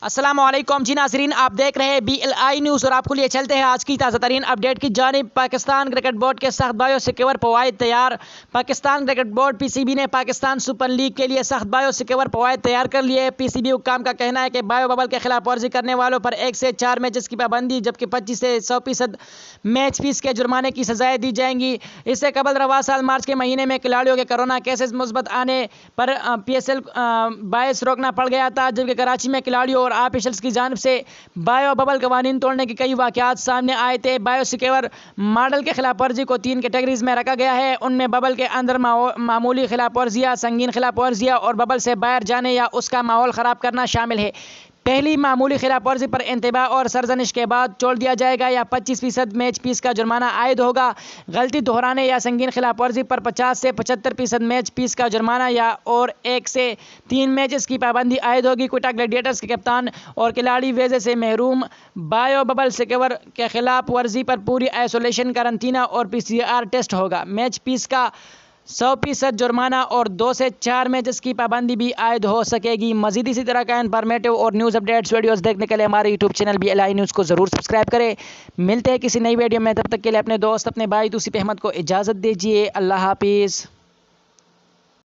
السلام علیکم جی ناظرین، آپ دیکھ رہے ہیں BLI نیوز اور آپ کو لیے چلتے ہیں آج کی تازہ ترین اپڈیٹ کی جانب۔ پاکستان کرکٹ بورڈ کے سخت بایو سیکیور قوائد تیار۔ پاکستان کرکٹ بورڈ PCB نے پاکستان سپر لیگ کے لیے سخت بایو سیکیور قوائد تیار کر لیے۔ PCB حکام کا کہنا ہے کہ بایو ببل کے خلاف ورزی کرنے والوں پر 1 سے 4 میچز کی پابندی جبکہ 25 سے 100% میچ فیس کے جرمانے کی سزائیں دی جائیں گی۔ اس سے قبل رواں سال مارچ کے مہینے میں کھلاڑیوں کے کورونا کیسز مثبت آنے پر PSL باعث روکنا پڑ گیا تھا، جبکہ کراچی میں کھلاڑیوں اور آفیشلز کی جانب سے بایو ببل قوانین توڑنے کے کئی واقعات سامنے آئے تھے۔ بایو سیکیور ماڈل کے خلاف ورزی کو 3 کیٹیگریز میں رکھا گیا ہے۔ ان میں ببل کے اندر معمولی خلاف ورزیاں، سنگین خلاف ورزیاں اور ببل سے باہر جانے یا اس کا ماحول خراب کرنا شامل ہے۔ پہلی معمولی خلاف ورزی پر انتباہ اور سرزنش کے بعد چھوڑ دیا جائے گا یا 25% میچ فیس کا جرمانہ عائد ہوگا۔ غلطی دہرانے یا سنگین خلاف ورزی پر 50 سے 75% میچ فیس کا جرمانہ یا اور 1 سے 3 میچز کی پابندی عائد ہوگی۔ کوئٹہ گلیڈیٹرز کے کپتان اور کھلاڑی ویزے سے محروم۔ بایو ببل سیکیور کے خلاف ورزی پر پوری آئسولیشن، قرنطینہ اور PCR ٹیسٹ ہوگا۔ میچ فیس کا 100% جرمانہ اور 2 سے 4 میچز کی پابندی بھی عائد ہو سکے گی۔ مزید اسی طرح کا انفارمیٹو اور نیوز اپڈیٹس ویڈیوز دیکھنے کے لیے ہمارے یوٹیوب چینل BLI نیوز کو ضرور سبسکرائب کریں۔ ملتے ہیں کسی نئی ویڈیو میں، تب تک کے لیے اپنے دوست اپنے بھائی توصیف احمد کو اجازت دیجیے۔ اللہ حافظ۔